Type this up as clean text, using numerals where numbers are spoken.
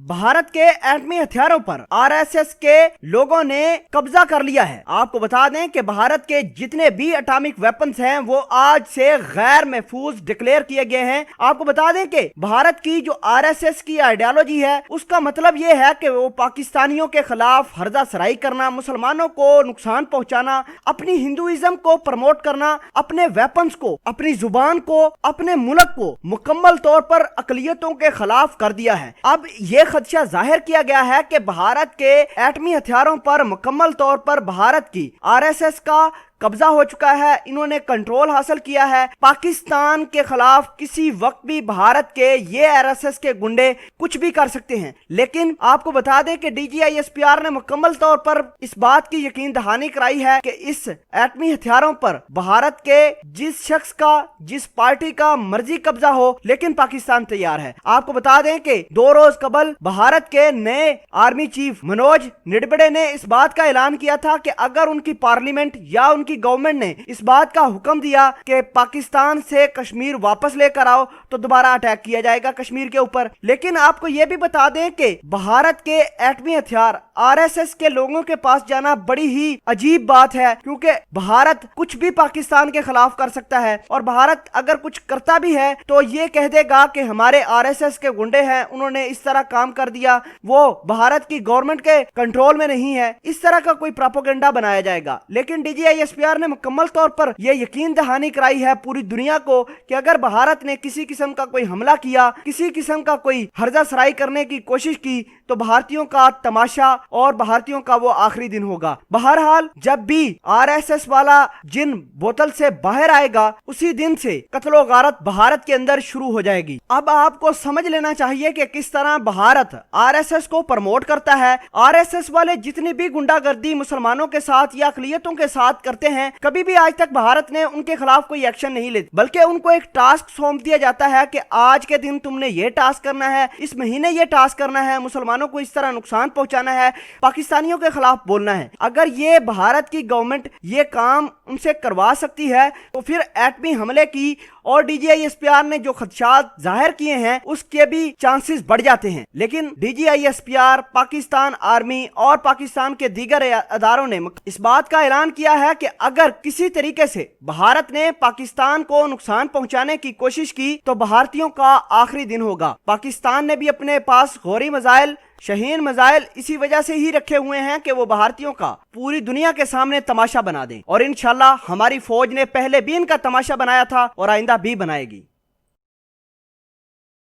भारत के एटमी हथियारों पर आरएसएस के लोगों ने कब्जा कर लिया है। आपको बता दें कि भारत के जितने भी एटॉमिक वेपन्स हैं वो आज से गैर महफूज डिक्लेयर किए गए हैं। आपको बता दें कि भारत की जो आरएसएस की आइडियोलॉजी है उसका मतलब ये है कि वो पाकिस्तानियों के खिलाफ हर्जा सराई करना, मुसलमानों को नुकसान पहुंचाना, अपनी हिंदुइज्म को प्रमोट करना, अपने वेपन्स को, अपनी जुबान को, अपने मुल्क को मुकम्मल तौर पर अकलियतों के खिलाफ कर दिया है। अब यह खदशा जाहिर किया गया है कि भारत के एटमी हथियारों पर मुकम्मल तौर पर भारत की आरएसएस का कब्जा हो चुका है। इन्होंने कंट्रोल हासिल किया है। पाकिस्तान के खिलाफ किसी वक्त भी भारत के ये आरएसएस के गुंडे कुछ भी कर सकते हैं। लेकिन आपको बता दें कि डीजीआईएसपीआर ने मुकम्मल तौर पर इस बात की यकीन दहानी कराई है कि इस एटमी हथियारों पर भारत के जिस शख्स का, जिस पार्टी का मर्जी कब्जा हो, लेकिन पाकिस्तान तैयार है। आपको बता दें कि 2 रोज कबल भारत के नए आर्मी चीफ मनोज निडबड़े ने इस बात का ऐलान किया था कि अगर उनकी पार्लियामेंट या उनकी गवर्नमेंट ने इस बात का हुक्म दिया कि पाकिस्तान से कश्मीर वापस लेकर आओ तो दोबारा अटैक किया जाएगा कश्मीर के ऊपर। लेकिन आपको यह भी बता दें कि भारत के एटमी हथियार आरएसएस के लोगों के पास जाना बड़ी ही अजीब बात है, क्योंकि भारत कुछ भी पाकिस्तान के खिलाफ कर सकता है और भारत अगर कुछ करता भी है तो ये कह देगा कि हमारे आरएसएस के गुंडे हैं, उन्होंने इस तरह काम कर दिया, वो भारत की गवर्नमेंट के कंट्रोल में नहीं है। इस तरह का कोई प्रोपेगेंडा बनाया जाएगा। लेकिन डीजीआईएसपीआर ने मुकम्मल तौर पर यह यकीन दहानी कराई है पूरी दुनिया को कि अगर भारत ने किसी किस्म का कोई हमला किया, किसी किस्म का कोई हर्जा सराई करने की कोशिश की तो भारतीयों का तमाशा और भारतीयों का वो आखिरी दिन होगा। बहरहाल जब भी आरएसएस वाला जिन बोतल से बाहर आएगा उसी दिन से कत्लो गारत भारत के अंदर शुरू हो जाएगी। अब आपको समझ लेना चाहिए कि किस तरह भारत आरएसएस को प्रमोट करता है। आरएसएस वाले जितनी भी गुंडागर्दी मुसलमानों के साथ या अकलियतों के साथ करते हैं, कभी भी आज तक भारत ने उनके खिलाफ कोई एक्शन नहीं लिया, बल्कि उनको एक टास्क सौंप दिया जाता है कि आज के दिन तुमने ये टास्क करना है, इस महीने ये टास्क करना है, मुसलमानों को इस तरह नुकसान पहुंचाना है, पाकिस्तानियों के खिलाफ बोलना है। अगर ये भारत की गवर्नमेंट ये काम उनसे करवा सकती है तो फिर एटमी हमले की और डीजीआईएसपीआर ने जो खदशात जाहिर किए हैं उसके भी चांसेस बढ़ जाते हैं। लेकिन डीजीआईएसपीआर, पाकिस्तान आर्मी और पाकिस्तान के दीगर अदारों ने इस बात का ऐलान किया है कि अगर किसी तरीके से भारत ने पाकिस्तान को नुकसान पहुंचाने की कोशिश की तो भारतीयों का आखिरी दिन होगा। पाकिस्तान ने भी अपने पास गौरी मिसाइल, शहीन मिसाइल इसी वजह से ही रखे हुए हैं कि वो भारतीयों का पूरी दुनिया के सामने तमाशा बना दें, और इंशाल्लाह हमारी फौज ने पहले भी इनका तमाशा बनाया था और आइंदा भी बनाएगी।